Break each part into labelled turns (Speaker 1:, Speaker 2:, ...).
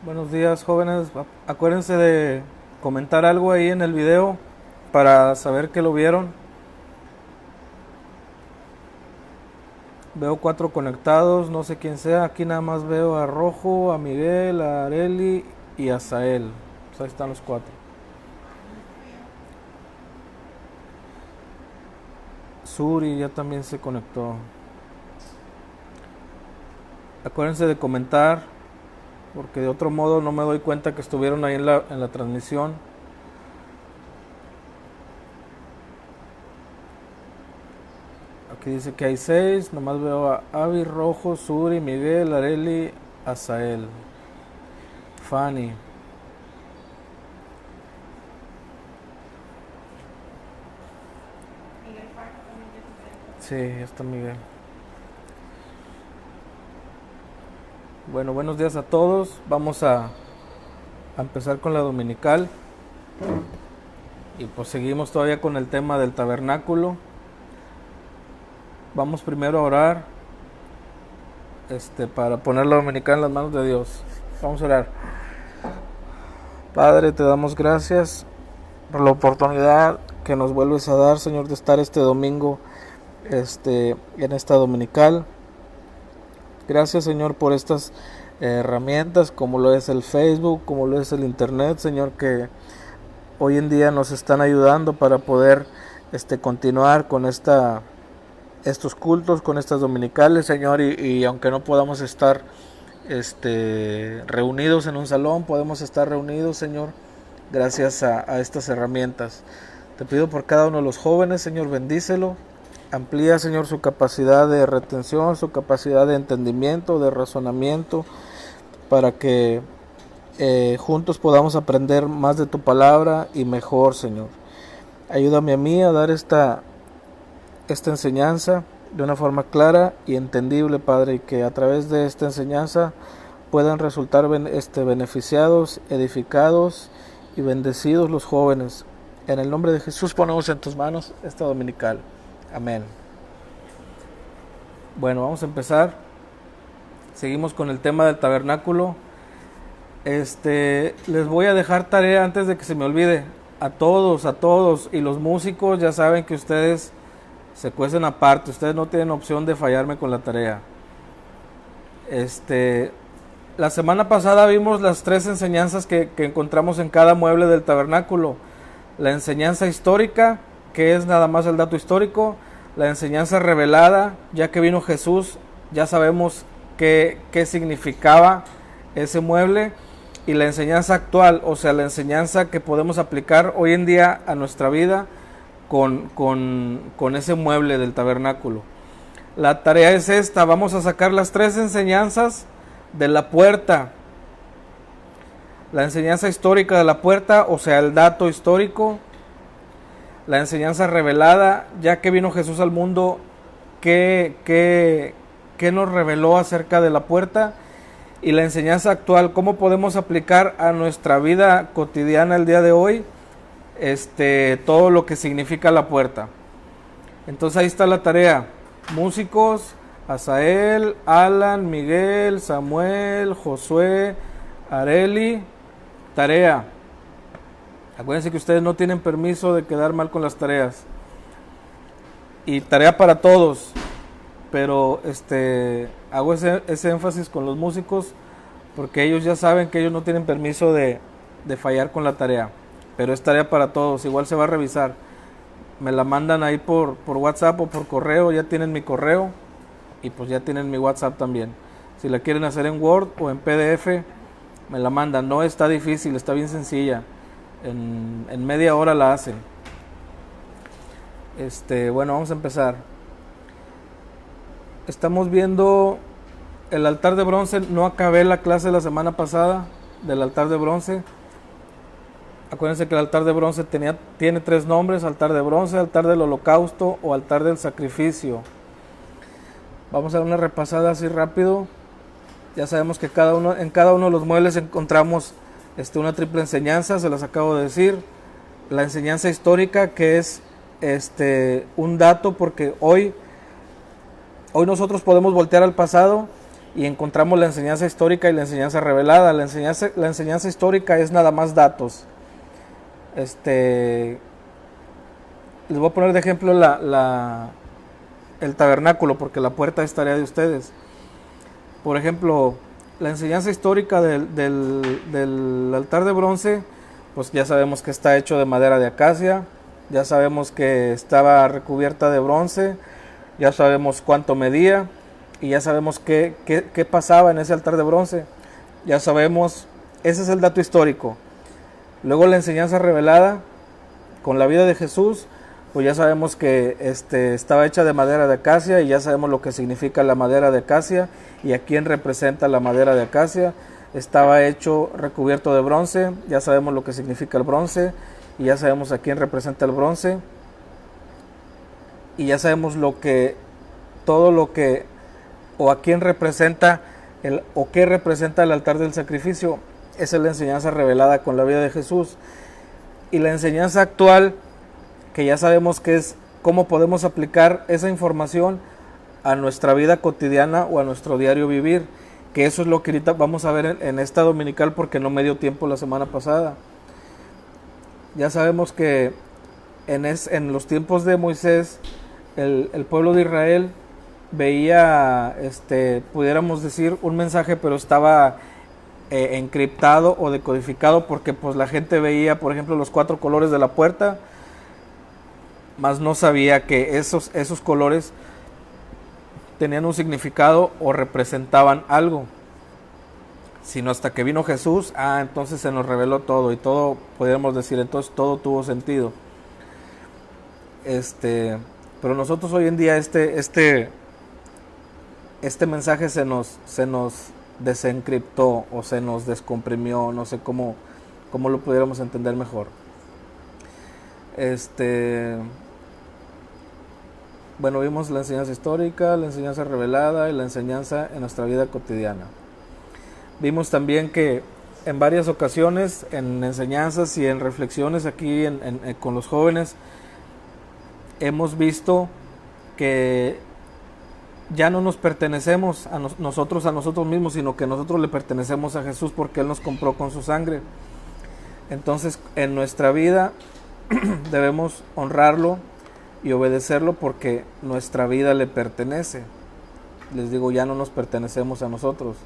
Speaker 1: Buenos días, jóvenes. Acuérdense de comentar algo ahí en el video para saber que lo vieron. Veo 4 conectados, no sé quién sea. Aquí nada más veo a Rojo, a Miguel, a Areli y a Sael. Pues ahí están los 4. Suri ya también se conectó. Acuérdense de comentar, porque de otro modo no me doy cuenta que estuvieron ahí en la transmisión. Aquí dice que hay 6, nomás veo a Avi, Rojo, Suri, Miguel, Areli, Azael, Fanny. Sí, ya está Miguel. Bueno, buenos días a todos. Vamos a empezar con la dominical. Y pues seguimos todavía con el tema del tabernáculo. Vamos primero a orar para poner la dominical en las manos de Dios. Vamos a orar. Padre, te damos gracias por la oportunidad que nos vuelves a dar, Señor, de estar este domingo en esta dominical. Gracias, Señor, por estas herramientas como lo es el Facebook, como lo es el Internet, Señor, que hoy en día nos están ayudando para poder continuar con estos cultos, con estas dominicales, Señor, y aunque no podamos estar reunidos en un salón, podemos estar reunidos, Señor, gracias a estas herramientas. Te pido por cada uno de los jóvenes, Señor, bendícelo. Amplía, Señor, su capacidad de retención, su capacidad de entendimiento, de razonamiento, para que juntos podamos aprender más de tu palabra y mejor, Señor. Ayúdame a mí a dar esta enseñanza de una forma clara y entendible, Padre, y que a través de esta enseñanza puedan resultar beneficiados, edificados y bendecidos los jóvenes. En el nombre de Jesús ponemos en tus manos esta dominical. Amén. Bueno, vamos a empezar. Seguimos con el tema del tabernáculo. Les voy a dejar tarea antes de que se me olvide. A todos. Y los músicos ya saben que ustedes se cuecen aparte. Ustedes no tienen opción de fallarme con la tarea. La semana pasada vimos las 3 enseñanzas que encontramos en cada mueble del tabernáculo. La enseñanza histórica, que es nada más el dato histórico. La enseñanza revelada, ya que vino Jesús, ya sabemos qué significaba ese mueble. Y la enseñanza actual, o sea, la enseñanza que podemos aplicar hoy en día a nuestra vida con ese mueble del tabernáculo. La tarea es esta: vamos a sacar las 3 enseñanzas de la puerta. La enseñanza histórica de la puerta, o sea, el dato histórico. La enseñanza revelada, ya que vino Jesús al mundo, ¿qué nos reveló acerca de la puerta? Y la enseñanza actual, ¿cómo podemos aplicar a nuestra vida cotidiana el día de hoy todo lo que significa la puerta? Entonces ahí está la tarea. Músicos, Azael, Alan, Miguel, Samuel, Josué, Areli. Tarea. Acuérdense que ustedes no tienen permiso de quedar mal con las tareas. Y tarea para todos. Pero hago ese énfasis con los músicos porque ellos ya saben que ellos no tienen permiso de fallar con la tarea. Pero es tarea para todos. Igual se va a revisar. Me la mandan ahí por WhatsApp o por correo. Ya tienen mi correo. Y pues ya tienen mi WhatsApp también. Si la quieren hacer en Word o en PDF, me la mandan. No está difícil, está bien sencilla. En media hora la hacen. Bueno, vamos a empezar. Estamos viendo el altar de bronce. No acabé la clase la semana pasada del altar de bronce. Acuérdense que el altar de bronce tiene 3 nombres: altar de bronce, altar del holocausto o altar del sacrificio. Vamos a dar una repasada así rápido. Ya sabemos que en cada uno de los muebles encontramos una triple enseñanza, se las acabo de decir. La enseñanza histórica, que es un dato, porque hoy nosotros podemos voltear al pasado y encontramos la enseñanza histórica y la enseñanza revelada. La enseñanza histórica es nada más datos. Les voy a poner de ejemplo el tabernáculo, porque la puerta es tarea de ustedes. Por ejemplo, la enseñanza histórica del altar de bronce, pues ya sabemos que está hecho de madera de acacia, ya sabemos que estaba recubierta de bronce, ya sabemos cuánto medía, y ya sabemos qué pasaba en ese altar de bronce. Ya sabemos, ese es el dato histórico. Luego la enseñanza revelada, con la vida de Jesús, pues ya sabemos que estaba hecha de madera de acacia, y ya sabemos lo que significa la madera de acacia y a quién representa la madera de acacia. Estaba hecho recubierto de bronce, ya sabemos lo que significa el bronce, y ya sabemos a quién representa el bronce, y ya sabemos todo lo que, o a quién representa, o qué representa el altar del sacrificio. Esa es la enseñanza revelada con la vida de Jesús. Y la enseñanza actual, que ya sabemos que es cómo podemos aplicar esa información a nuestra vida cotidiana o a nuestro diario vivir, que eso es lo que ahorita vamos a ver en esta dominical, porque no me dio tiempo la semana pasada. Ya sabemos que en los tiempos de Moisés, el pueblo de Israel veía, pudiéramos decir, un mensaje, pero estaba encriptado o decodificado, porque pues la gente veía, por ejemplo, los 4 colores de la puerta, mas no sabía que esos colores tenían un significado o representaban algo, sino hasta que vino Jesús, entonces se nos reveló todo, y todo, podríamos decir, entonces todo tuvo sentido. Pero nosotros hoy en día este mensaje se nos desencriptó o se nos descomprimió, no sé cómo lo pudiéramos entender mejor. Bueno, vimos la enseñanza histórica, la enseñanza revelada y la enseñanza en nuestra vida cotidiana. Vimos también que en varias ocasiones, en enseñanzas y en reflexiones aquí con los jóvenes, hemos visto que ya no nos pertenecemos a nosotros mismos, sino que nosotros le pertenecemos a Jesús, porque Él nos compró con su sangre. Entonces, en nuestra vida debemos honrarlo y obedecerlo, porque nuestra vida le pertenece. Les digo, ya no nos pertenecemos a nosotros.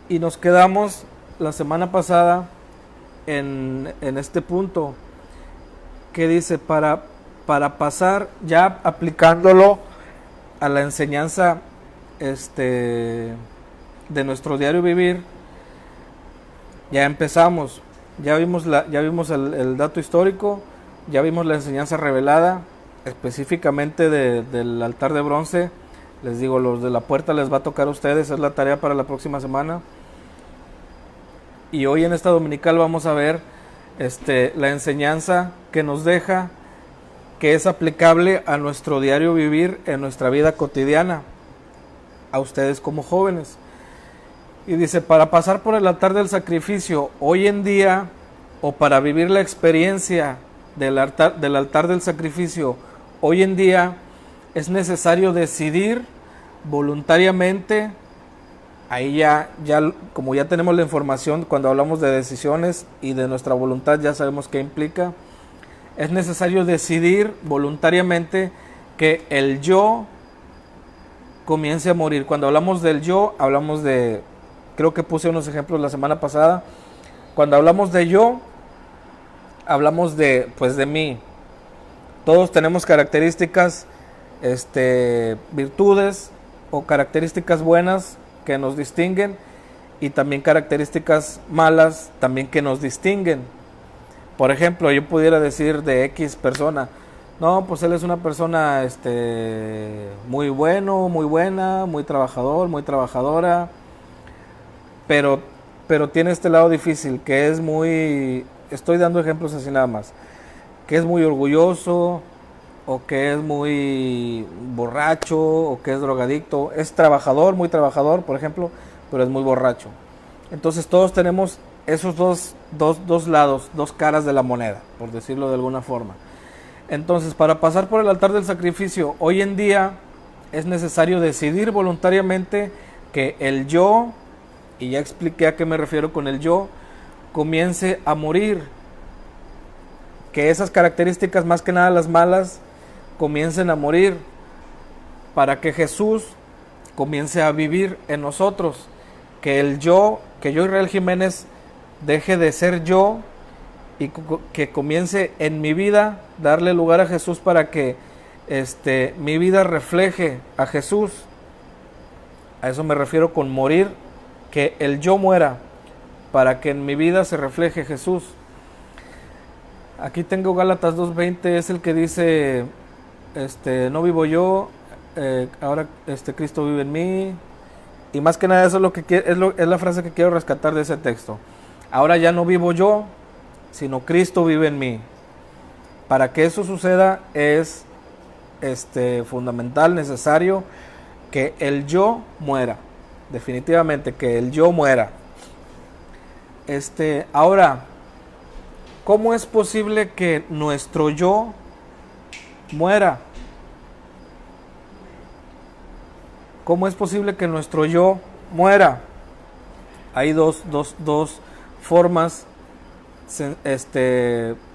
Speaker 1: Y nos quedamos la semana pasada en este punto que dice, para pasar ya aplicándolo a la enseñanza de nuestro diario vivir. Ya empezamos, ya vimos el dato histórico, ya vimos la enseñanza revelada, específicamente del altar de bronce. Les digo, los de la puerta les va a tocar a ustedes, es la tarea para la próxima semana. Y hoy en esta dominical vamos a ver la enseñanza que nos deja, que es aplicable a nuestro diario vivir, en nuestra vida cotidiana, a ustedes como jóvenes. Y dice, para pasar por el altar del sacrificio hoy en día, o para vivir la experiencia del altar del sacrificio hoy en día, es necesario decidir voluntariamente. Ahí ya como ya tenemos la información, cuando hablamos de decisiones y de nuestra voluntad, ya sabemos qué implica. Es necesario decidir voluntariamente que el yo comience a morir. Cuando hablamos del yo, hablamos de, creo que puse unos ejemplos la semana pasada. Cuando hablamos de yo, hablamos de mí. Todos tenemos características, virtudes o características buenas que nos distinguen, y también características malas también que nos distinguen. Por ejemplo, yo pudiera decir de X persona, no, pues él es una persona muy bueno, muy buena, muy trabajador, muy trabajadora, pero tiene este lado difícil, que es muy, estoy dando ejemplos así nada más, que es muy orgulloso, o que es muy borracho, o que es drogadicto. Es trabajador, muy trabajador, por ejemplo, pero es muy borracho. Entonces todos tenemos esos dos lados, dos caras de la moneda, por decirlo de alguna forma. Entonces, para pasar por el altar del sacrificio hoy en día, es necesario decidir voluntariamente que el yo, y ya expliqué a qué me refiero con el yo, comience a morir, que esas características, más que nada las malas, comiencen a morir, para que Jesús comience a vivir en nosotros, que el yo, que yo, Israel Jiménez, deje de ser yo y que comience en mi vida darle lugar a Jesús, para que mi vida refleje a Jesús. A eso me refiero con morir, que el yo muera para que en mi vida se refleje Jesús. Aquí tengo Gálatas 2:20, es el que dice, no vivo yo, ahora Cristo vive en mí. Y más que nada eso es lo que es la frase que quiero rescatar de ese texto. Ahora ya no vivo yo, sino Cristo vive en mí. Para que eso suceda es fundamental, necesario, que el yo muera. Definitivamente que el yo muera. Ahora, ¿cómo es posible que nuestro yo muera? ¿Cómo es posible que nuestro yo muera? Hay dos formas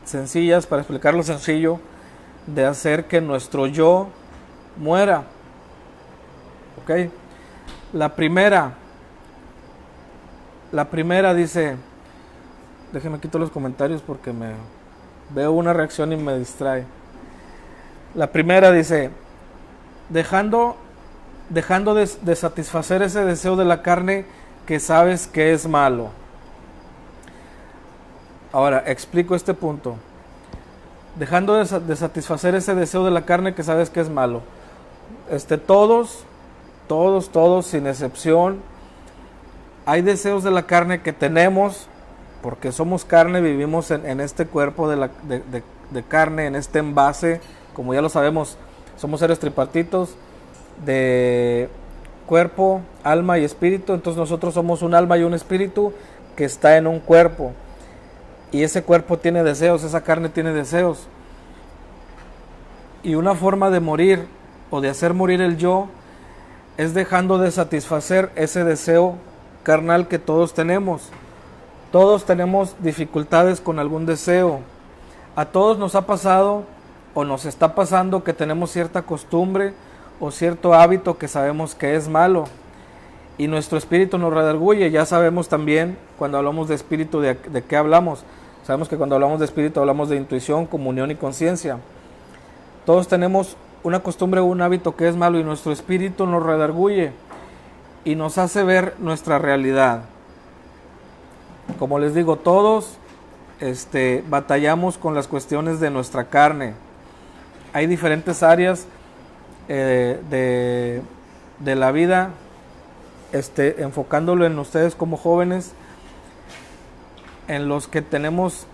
Speaker 1: sencillas, para explicarlo sencillo, de hacer que nuestro yo muera. ¿Ok? La primera dice, déjenme quito los comentarios porque me veo una reacción y me distrae. La primera dice, dejando de satisfacer ese deseo de la carne que sabes que es malo. Ahora, explico este punto. Dejando de satisfacer ese deseo de la carne que sabes que es malo. Todos, sin excepción, hay deseos de la carne que tenemos, porque somos carne, vivimos en este cuerpo de carne, en este envase, como ya lo sabemos, somos seres tripartitos, de cuerpo, alma y espíritu. Entonces nosotros somos un alma y un espíritu que está en un cuerpo, y ese cuerpo tiene deseos, esa carne tiene deseos, y una forma de morir o de hacer morir el yo es dejando de satisfacer ese deseo carnal que todos tenemos. Todos tenemos dificultades con algún deseo. A todos nos ha pasado o nos está pasando que tenemos cierta costumbre o cierto hábito que sabemos que es malo, y nuestro espíritu nos redarguye. Ya sabemos también, cuando hablamos de espíritu, de qué hablamos. Sabemos que cuando hablamos de espíritu hablamos de intuición, comunión y conciencia. Todos tenemos una costumbre o un hábito que es malo, y nuestro espíritu nos redarguye y nos hace ver nuestra realidad. Como les digo, todos batallamos con las cuestiones de nuestra carne. Hay diferentes áreas de la vida, enfocándolo en ustedes como jóvenes, en los que tenemos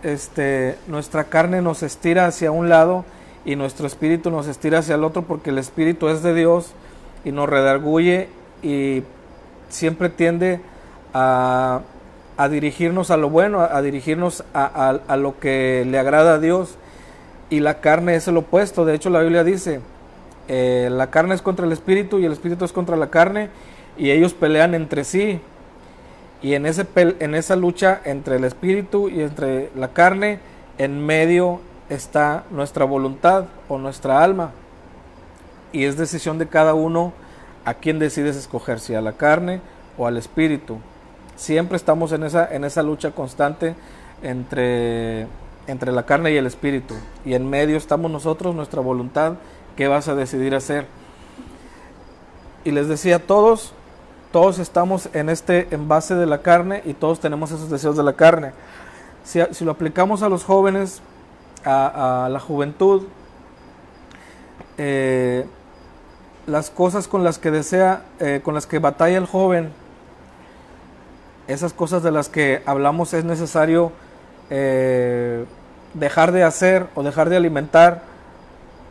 Speaker 1: nuestra carne nos estira hacia un lado y nuestro espíritu nos estira hacia el otro, porque el espíritu es de Dios y nos redarguye y siempre tiende a dirigirnos a lo bueno, a dirigirnos a lo que le agrada a Dios, y la carne es el opuesto. De hecho, la Biblia dice, la carne es contra el espíritu y el espíritu es contra la carne, y ellos pelean entre sí. Y en esa lucha entre el espíritu y entre la carne, en medio está nuestra voluntad o nuestra alma, y es decisión de cada uno a quién decides escoger, si a la carne o al espíritu. Siempre estamos en esa lucha constante entre la carne y el espíritu, y en medio estamos nosotros, nuestra voluntad, qué vas a decidir hacer. Y les decía, todos estamos en este envase de la carne, y todos tenemos esos deseos de la carne. Si lo aplicamos a los jóvenes, a la juventud, las cosas con las que batalla el joven, esas cosas de las que hablamos, es necesario dejar de hacer o dejar de alimentar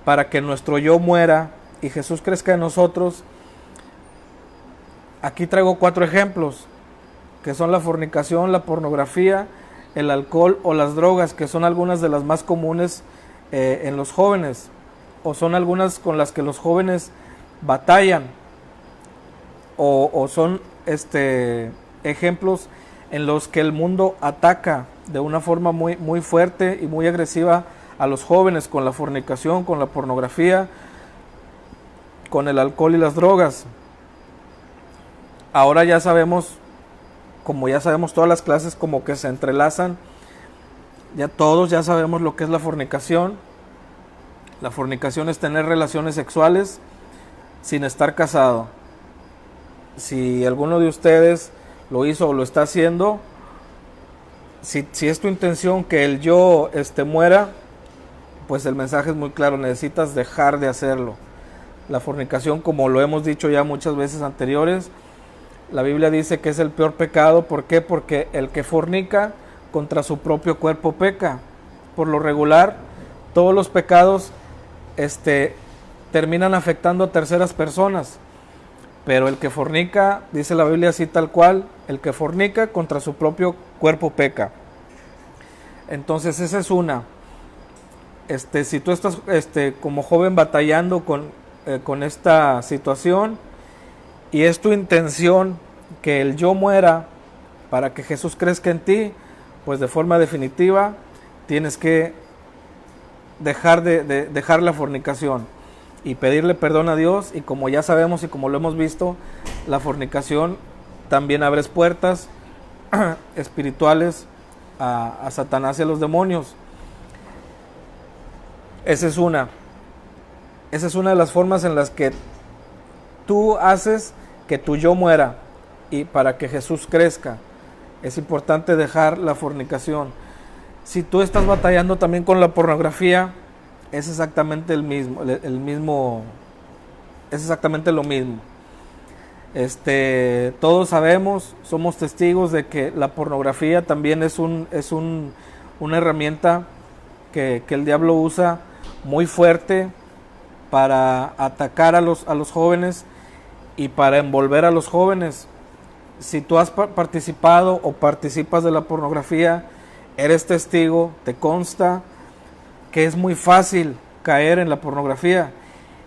Speaker 1: para que nuestro yo muera y Jesús crezca en nosotros. Aquí traigo 4 ejemplos, que son la fornicación, la pornografía, el alcohol o las drogas, que son algunas de las más comunes en los jóvenes, o son algunas con las que los jóvenes batallan o son ejemplos en los que el mundo ataca de una forma muy, muy fuerte y muy agresiva a los jóvenes con la fornicación, con la pornografía, con el alcohol y las drogas. Ahora ya sabemos, como ya sabemos todas las clases como que se entrelazan, ya todos ya sabemos lo que es la fornicación. La fornicación es tener relaciones sexuales sin estar casado. Si alguno de ustedes lo hizo o lo está haciendo, si es tu intención que el yo muera, pues el mensaje es muy claro, necesitas dejar de hacerlo. La fornicación, como lo hemos dicho ya muchas veces anteriores, la Biblia dice que es el peor pecado. ¿Por qué? Porque el que fornica contra su propio cuerpo peca. Por lo regular, todos los pecados terminan afectando a terceras personas. Pero el que fornica, dice la Biblia así tal cual, el que fornica contra su propio cuerpo peca. Entonces esa es una. Si tú estás como joven batallando con esta situación y es tu intención que el yo muera para que Jesús crezca en ti, pues de forma definitiva tienes que dejar la fornicación y pedirle perdón a Dios. Y como ya sabemos y como lo hemos visto, la fornicación también abre puertas espirituales a Satanás y a los demonios. Esa es una de las formas en las que tú haces que tu yo muera y para que Jesús crezca. Es importante dejar la fornicación. Si tú estás batallando también con la pornografía, es exactamente el mismo, es exactamente lo mismo. Todos sabemos, somos testigos de que la pornografía también es una herramienta que el diablo usa muy fuerte para atacar a los jóvenes y para envolver a los jóvenes. Si tú has participado o participas de la pornografía, eres testigo, te consta que es muy fácil caer en la pornografía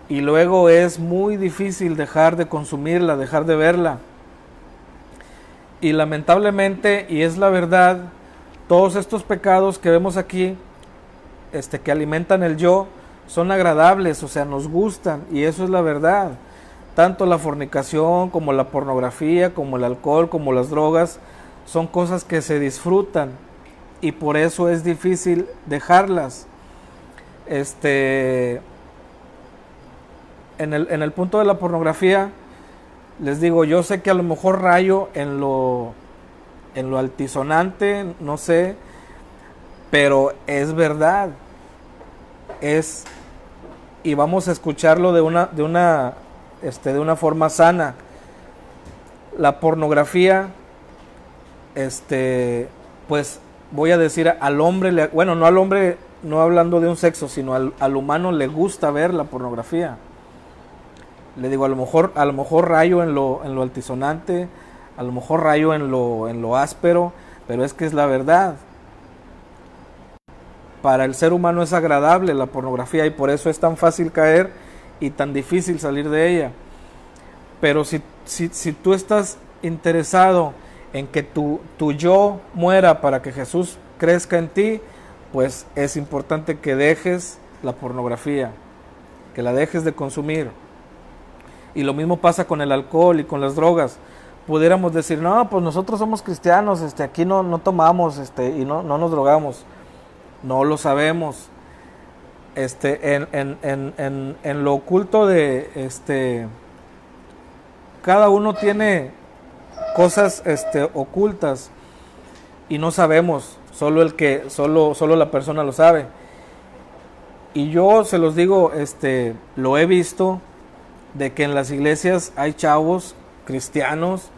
Speaker 1: y luego es muy difícil dejar de consumirla, dejar de verla. Y lamentablemente, y es la verdad, todos estos pecados que vemos aquí, que alimentan el yo, son agradables, o sea, nos gustan, y eso es la verdad. Tanto la fornicación como la pornografía, como el alcohol, como las drogas, son cosas que se disfrutan y por eso es difícil dejarlas. En el punto de la pornografía, les digo, yo sé que a lo mejor rayo en lo altisonante, no sé, pero es verdad. Y vamos a escucharlo de una forma sana. La pornografía, pues voy a decir al hombre, no al hombre, no hablando de un sexo, sino al humano le gusta ver la pornografía. Le digo, a lo mejor rayo en lo altisonante, a lo mejor rayo en lo áspero, pero es que es la verdad. Para el ser humano es agradable la pornografía y por eso es tan fácil caer y tan difícil salir de ella. Pero si tú estás interesado en que tu yo muera para que Jesús crezca en ti, pues es importante que dejes la pornografía, que la dejes de consumir. Y lo mismo pasa con el alcohol y con las drogas. Pudiéramos decir, no, pues nosotros somos cristianos, aquí no tomamos, y no nos drogamos. No lo sabemos. En lo oculto de cada uno tiene cosas ocultas y no sabemos, solo la persona lo sabe. Y yo se los digo, lo he visto, de que en las iglesias hay chavos cristianos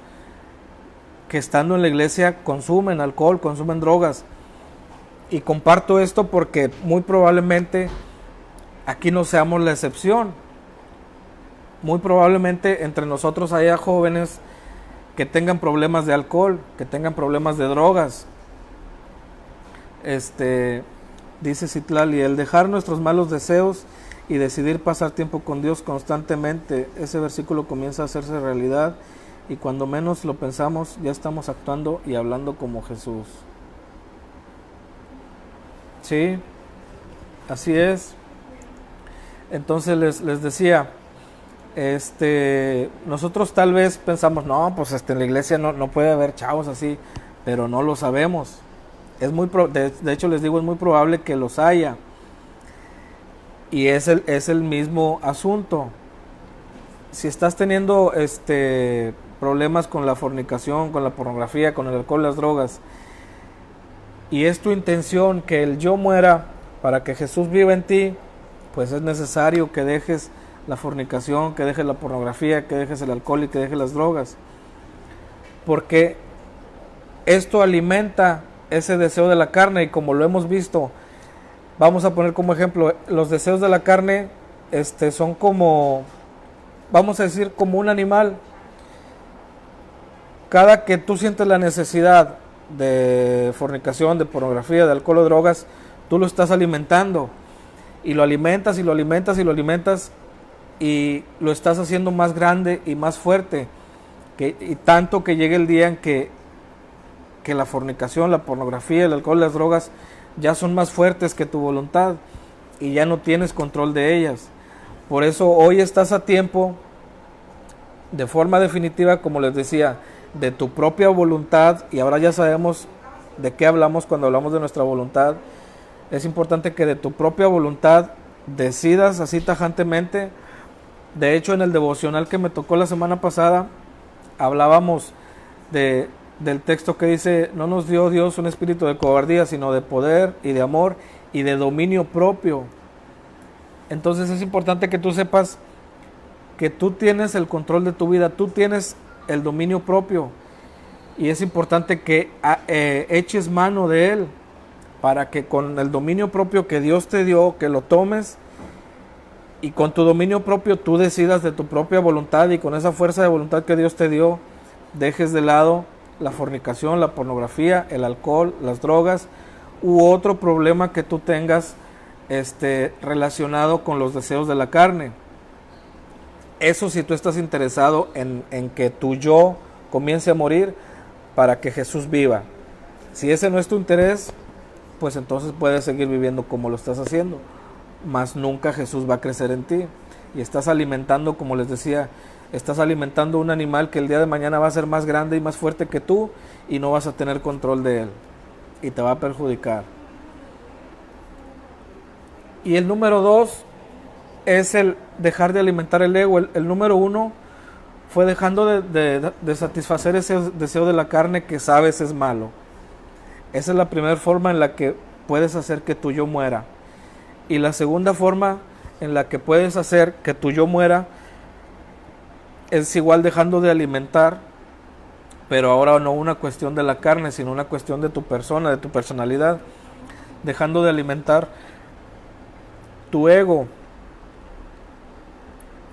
Speaker 1: que estando en la iglesia consumen alcohol, consumen drogas. Y comparto esto porque muy probablemente aquí no seamos la excepción. Muy probablemente entre nosotros haya jóvenes que tengan problemas de alcohol, que tengan problemas de drogas. Dice Citlali, el dejar nuestros malos deseos y decidir pasar tiempo con Dios constantemente, ese versículo comienza a hacerse realidad y cuando menos lo pensamos ya estamos actuando y hablando como Jesús. Sí, así es. Entonces les decía, nosotros tal vez pensamos, no, pues en la iglesia no puede haber chavos así, pero no lo sabemos. De hecho les digo, es muy probable que los haya. Y es el mismo asunto. Si estás teniendo problemas con la fornicación, con la pornografía, con el alcohol, las drogas, y es tu intención que el yo muera para que Jesús viva en ti, pues es necesario que dejes la fornicación, que dejes la pornografía, que dejes el alcohol y que dejes las drogas. Porque esto alimenta ese deseo de la carne y como lo hemos visto, vamos a poner como ejemplo, los deseos de la carne son como, vamos a decir, como un animal. Cada que tú sientes la necesidad de fornicación, de pornografía, de alcohol o drogas, tú lo estás alimentando. Y lo alimentas y lo alimentas y lo alimentas y lo estás haciendo más grande y más fuerte. Y tanto que llegue el día en que la fornicación, la pornografía, el alcohol, las drogas ya son más fuertes que tu voluntad y ya no tienes control de ellas. Por eso hoy estás a tiempo, de forma definitiva, como les decía, de tu propia voluntad, y ahora ya sabemos de qué hablamos cuando hablamos de nuestra voluntad. Es importante que de tu propia voluntad decidas así tajantemente. De hecho, en el devocional que me tocó la semana pasada, hablábamos del texto que dice, no nos dio Dios un espíritu de cobardía, sino de poder y de amor y de dominio propio. Entonces es importante que tú sepas que tú tienes el control de tu vida, tú tienes el dominio propio y es importante que eches mano de él para que con el dominio propio que Dios te dio, que lo tomes y con tu dominio propio tú decidas de tu propia voluntad y con esa fuerza de voluntad que Dios te dio, dejes de lado la fornicación, la pornografía, el alcohol, las drogas u otro problema que tú tengas relacionado con los deseos de la carne. Eso si tú estás interesado en que tu yo comience a morir para que Jesús viva. Si ese no es tu interés, pues entonces puedes seguir viviendo como lo estás haciendo, mas nunca Jesús va a crecer en ti. Y estás alimentando, como les decía, estás alimentando un animal que el día de mañana va a ser más grande y más fuerte que tú y no vas a tener control de él y te va a perjudicar. Y el número 2 es el dejar de alimentar el ego. El número 1 fue dejando de satisfacer ese deseo de la carne que sabes es malo. Esa es la primera forma en la que puedes hacer que tu yo muera. Y la segunda forma en la que puedes hacer que tu yo muera es igual dejando de alimentar, pero ahora no una cuestión de la carne, sino una cuestión de tu persona, de tu personalidad. Dejando de alimentar tu ego.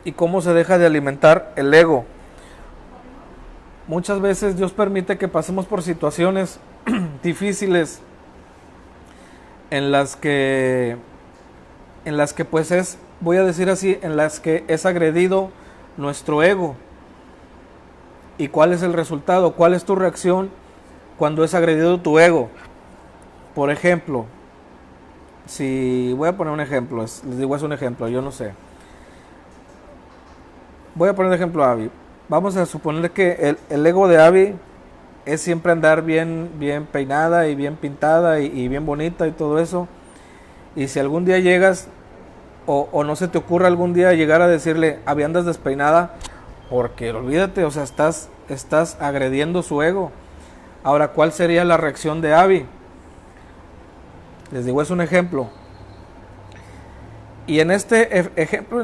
Speaker 1: ¿Y cómo se deja de alimentar el ego? Muchas veces Dios permite que pasemos por situaciones difíciles en las que pues voy a decir así, en las que es agredido nuestro ego. ¿Y cuál es el resultado? ¿Cuál es tu reacción cuando es agredido tu ego? Por ejemplo, si voy a poner un ejemplo, les digo es un ejemplo, yo no sé. Voy a poner de ejemplo a Abby. Vamos a suponer que el ego de Abby es siempre andar bien peinada y bien pintada y bien bonita y todo eso. Y si algún día llegas o no se te ocurre algún día llegar a decirle, Abby, andas despeinada, porque olvídate, o sea, estás agrediendo su ego. Ahora, ¿cuál sería la reacción de Abby? Les digo, es un ejemplo. Y en este ejemplo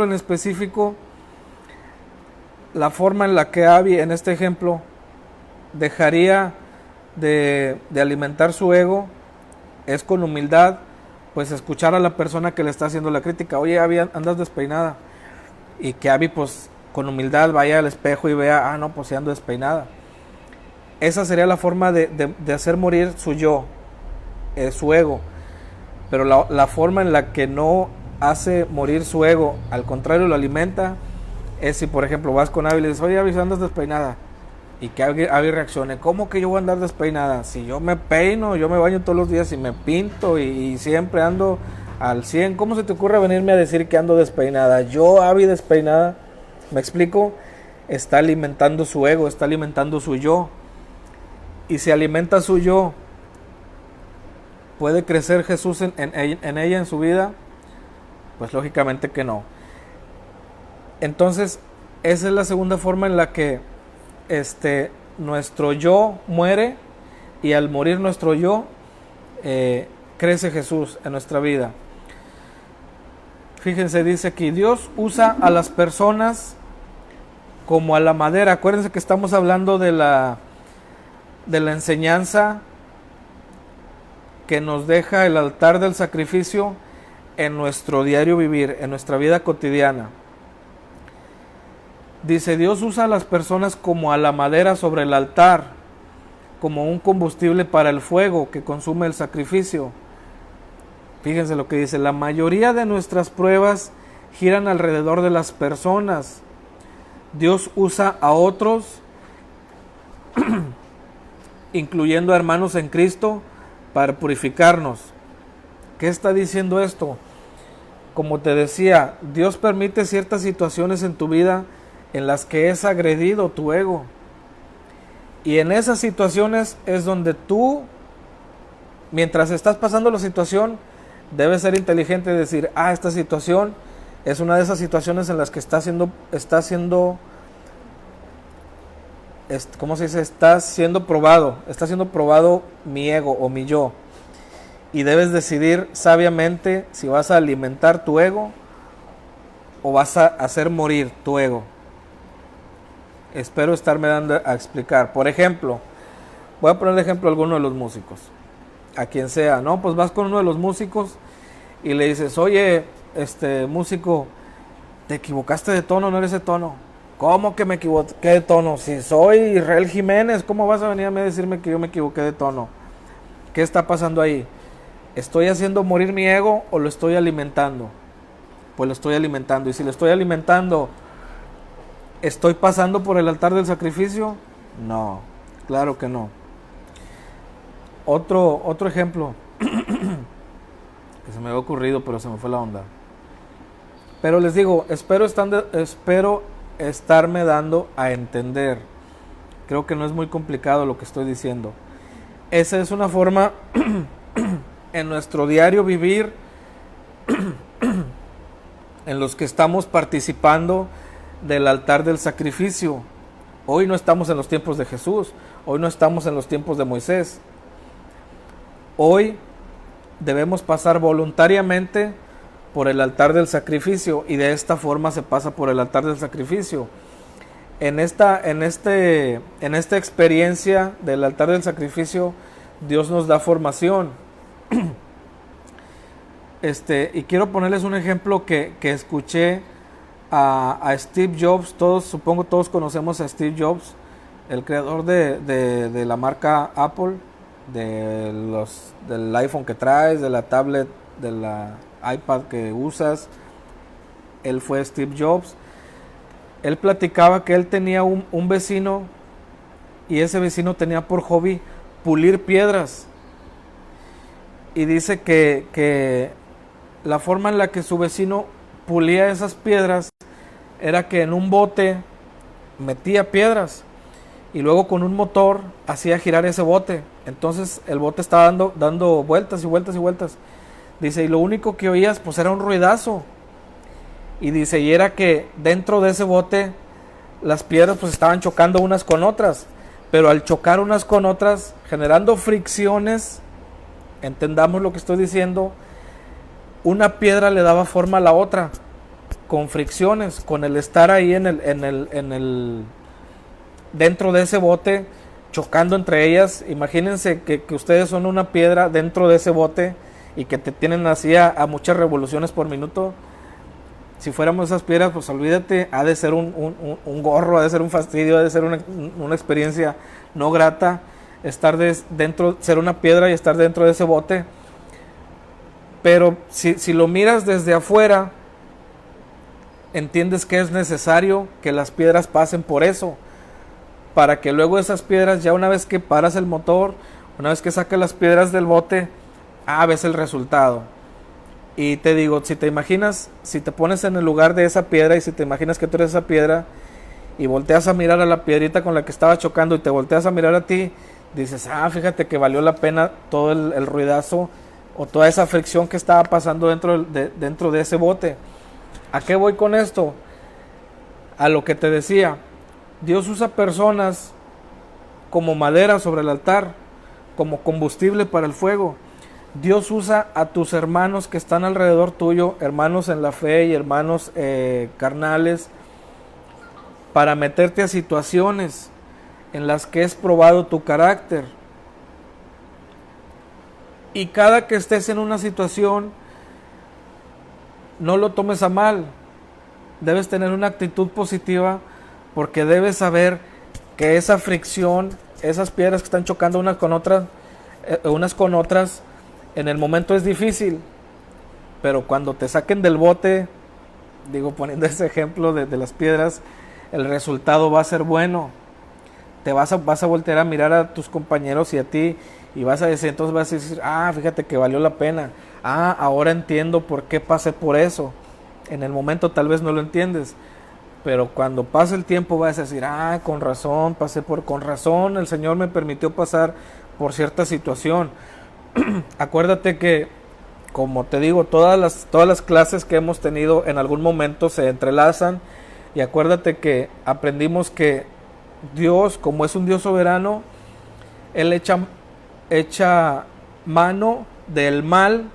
Speaker 1: en específico, la forma en la que Abby en este ejemplo dejaría de alimentar su ego es con humildad, pues escuchar a la persona que le está haciendo la crítica. Oye, Abby, andas despeinada. Y que Abby pues con humildad vaya al espejo y vea, no, pues sí ando despeinada. Esa sería la forma de hacer morir su yo, su ego. pero la forma en la que no hace morir su ego, al contrario lo alimenta, es si por ejemplo vas con Abby y le dices, oye Abby, andas despeinada, y que Abby reaccione, ¿cómo que yo voy a andar despeinada? Si yo me peino, yo me baño todos los días y me pinto y siempre ando al 100, ¿cómo se te ocurre venirme a decir que ando despeinada? Yo, Abby, despeinada, ¿me explico? Está alimentando su ego, está alimentando su yo. Y si alimenta su yo, ¿puede crecer Jesús en ella, en su vida? Pues lógicamente que no. Entonces, esa es la segunda forma en la que nuestro yo muere, y al morir nuestro yo, crece Jesús en nuestra vida. Fíjense, dice aquí, Dios usa a las personas como a la madera. Acuérdense que estamos hablando de la enseñanza que nos deja el altar del sacrificio en nuestro diario vivir, en nuestra vida cotidiana. Dice, Dios usa a las personas como a la madera sobre el altar, como un combustible para el fuego que consume el sacrificio. Fíjense lo que dice, la mayoría de nuestras pruebas giran alrededor de las personas. Dios usa a otros, incluyendo a hermanos en Cristo, para purificarnos. ¿Qué está diciendo esto? Como te decía, Dios permite ciertas situaciones en tu vida en las que es agredido tu ego. Y en esas situaciones es donde tú, mientras estás pasando la situación, debes ser inteligente y decir, esta situación es una de esas situaciones en las que está siendo probado mi ego o mi yo. Y debes decidir sabiamente si vas a alimentar tu ego o vas a hacer morir tu ego. Espero estarme dando a explicar. Por ejemplo, voy a poner de ejemplo a alguno de los músicos, a quien sea, ¿no? Pues vas con uno de los músicos y le dices, oye, músico, te equivocaste de tono, no eres de tono. ¿Cómo que me equivoqué de tono? Si soy Israel Jiménez, ¿cómo vas a venir a decirme que yo me equivoqué de tono? ¿Qué está pasando ahí? ¿Estoy haciendo morir mi ego o lo estoy alimentando? Pues lo estoy alimentando. Y si lo estoy alimentando, ¿estoy pasando por el altar del sacrificio? No, claro que no. Otro ejemplo que se me había ocurrido, pero se me fue la onda. Pero les digo, espero estarme dando a entender. Creo que no es muy complicado lo que estoy diciendo. Esa es una forma en nuestro diario vivir en los que estamos participando del altar del sacrificio. Hoy no estamos en los tiempos de Jesús, hoy no estamos en los tiempos de Moisés. Hoy debemos pasar voluntariamente por el altar del sacrificio, y de esta forma se pasa por el altar del sacrificio. En esta experiencia del altar del sacrificio, Dios nos da formación. Y quiero ponerles un ejemplo que escuché a Steve Jobs. Supongo todos conocemos a Steve Jobs, el creador de la marca Apple, del iPhone que traes, de la tablet, de la iPad que usas. Él fue Steve Jobs. Él platicaba que él tenía un vecino, y ese vecino tenía por hobby pulir piedras. Y dice que la forma en la que su vecino pulía esas piedras era que en un bote metía piedras y luego con un motor hacía girar ese bote. Entonces el bote estaba dando vueltas y vueltas y vueltas. Dice, y lo único que oías pues era un ruidazo. Y dice, y era que dentro de ese bote las piedras pues estaban chocando unas con otras, pero al chocar unas con otras, generando fricciones, entendamos lo que estoy diciendo, una piedra le daba forma a la otra, con fricciones, con el estar ahí dentro de ese bote, chocando entre ellas. Imagínense que ustedes son una piedra dentro de ese bote y que te tienen así a muchas revoluciones por minuto. Si fuéramos esas piedras, pues olvídate, ha de ser un gorro, ha de ser un fastidio, ha de ser una experiencia no grata estar ser una piedra y estar dentro de ese bote. Pero si lo miras desde afuera, entiendes que es necesario que las piedras pasen por eso, para que luego esas piedras, ya una vez que paras el motor, una vez que sacas las piedras del bote, ves el resultado. Y te digo, si te imaginas, si te pones en el lugar de esa piedra y si te imaginas que tú eres esa piedra y volteas a mirar a la piedrita con la que estaba chocando y te volteas a mirar a ti, dices, fíjate que valió la pena todo el ruidazo o toda esa fricción que estaba pasando dentro de ese bote. ¿A qué voy con esto? A lo que te decía, Dios usa personas como madera sobre el altar, como combustible para el fuego. Dios usa a tus hermanos que están alrededor tuyo, hermanos en la fe y hermanos carnales, para meterte a situaciones en las que es probado tu carácter. Y cada que estés en una situación, no lo tomes a mal. Debes tener una actitud positiva, porque debes saber que esa fricción, esas piedras que están chocando unas con otras, en el momento es difícil, pero cuando te saquen del bote, digo, poniendo ese ejemplo de las piedras, el resultado va a ser bueno. Te vas a voltear a mirar a tus compañeros y a ti, y vas a decir, entonces vas a decir, fíjate que valió la pena, ahora entiendo por qué pasé por eso. En el momento tal vez no lo entiendes, pero cuando pase el tiempo vas a decir, con razón, con razón el Señor me permitió pasar por cierta situación. Acuérdate que, como te digo, todas las clases que hemos tenido en algún momento se entrelazan, y acuérdate que aprendimos que Dios, como es un Dios soberano, Él echa mano del mal,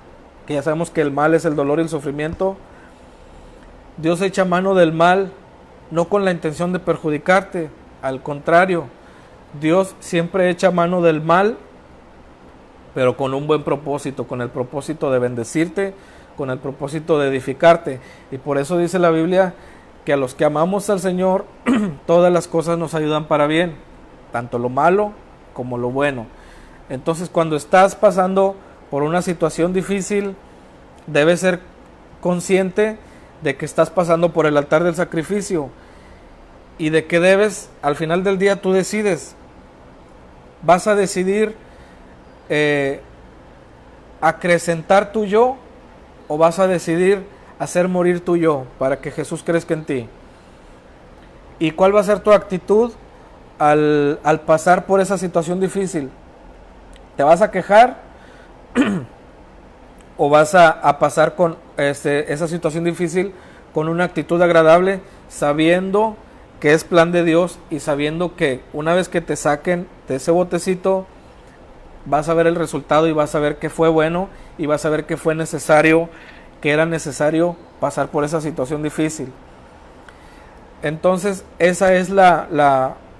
Speaker 1: que ya sabemos que el mal es el dolor y el sufrimiento. Dios echa mano del mal no con la intención de perjudicarte, al contrario, Dios siempre echa mano del mal, pero con un buen propósito, con el propósito de bendecirte, con el propósito de edificarte. Y por eso dice la Biblia que a los que amamos al Señor, todas las cosas nos ayudan para bien, tanto lo malo como lo bueno. Entonces, cuando estás pasando por una situación difícil, debes ser consciente de que estás pasando por el altar del sacrificio, y de que debes, al final del día tú decides, vas a decidir acrecentar tu yo, o vas a decidir hacer morir tu yo para que Jesús crezca en ti. ¿Y cuál va a ser tu actitud al pasar por esa situación difícil? ¿Te vas a quejar o vas a pasar con esa situación difícil con una actitud agradable, sabiendo que es plan de Dios y sabiendo que una vez que te saquen de ese botecito, vas a ver el resultado y vas a ver que fue bueno y vas a ver que fue necesario, que era necesario pasar por esa situación difícil? Entonces, esa es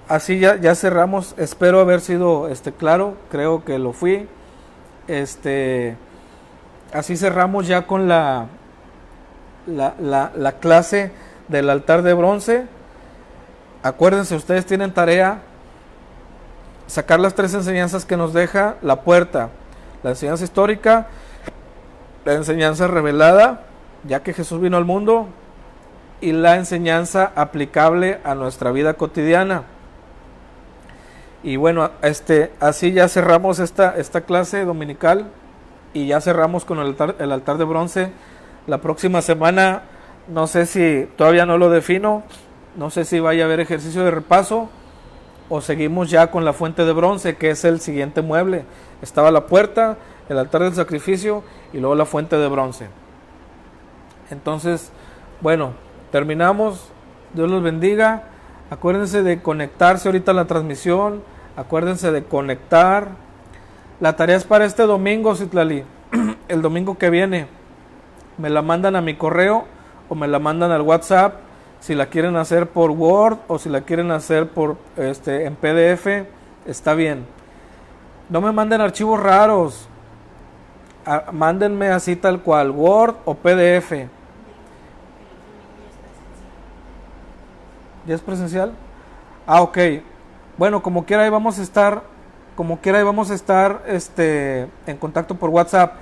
Speaker 1: así ya cerramos. Espero haber sido claro, creo que lo fui. Así cerramos ya con la clase del altar de bronce. Acuérdense, ustedes tienen tarea sacar las 3 enseñanzas que nos deja la puerta: la enseñanza histórica, la enseñanza revelada, ya que Jesús vino al mundo, y la enseñanza aplicable a nuestra vida cotidiana. Y bueno, así ya cerramos esta clase dominical, y ya cerramos con el altar de bronce. La próxima semana, no sé si, todavía no lo defino, no sé si vaya a haber ejercicio de repaso o seguimos ya con la fuente de bronce, que es el siguiente mueble. Estaba la puerta, el altar del sacrificio y luego la fuente de bronce. Entonces, bueno, terminamos. Dios los bendiga. Acuérdense de conectarse ahorita a la transmisión. Acuérdense de conectar. La tarea es para este domingo, Citlali. El domingo que viene. Me la mandan a mi correo o me la mandan al WhatsApp. Si la quieren hacer por Word o si la quieren hacer por en PDF, está bien. No me manden archivos raros. Mándenme así tal cual, Word o PDF. ¿Ya es presencial? Ok. Bueno, como quiera ahí vamos a estar en contacto por WhatsApp.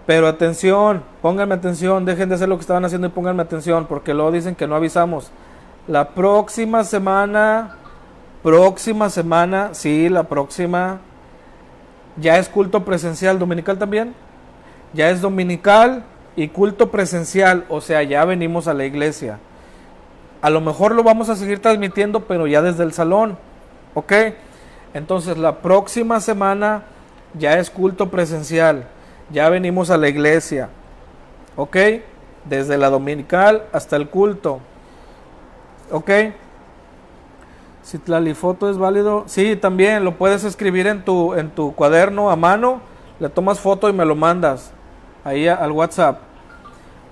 Speaker 1: Pero atención, pónganme atención, dejen de hacer lo que estaban haciendo y pónganme atención, porque luego dicen que no avisamos. La próxima semana, sí, la próxima, ya es culto presencial, dominical también. Ya es dominical y culto presencial, o sea, ya venimos a la iglesia. A lo mejor lo vamos a seguir transmitiendo, pero ya desde el salón, ¿ok? Entonces la próxima semana ya es culto presencial, ya venimos a la iglesia, ¿ok? Desde la dominical hasta el culto, ¿ok? Si Tlalifoto es válido, sí, también lo puedes escribir en tu cuaderno a mano, le tomas foto y me lo mandas ahí al WhatsApp.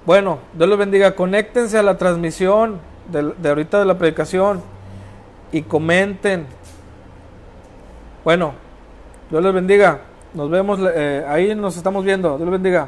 Speaker 1: Bueno, Dios los bendiga, conéctense a la transmisión de ahorita de la predicación y comenten. Bueno, Dios les bendiga, nos vemos, ahí nos estamos viendo, Dios les bendiga.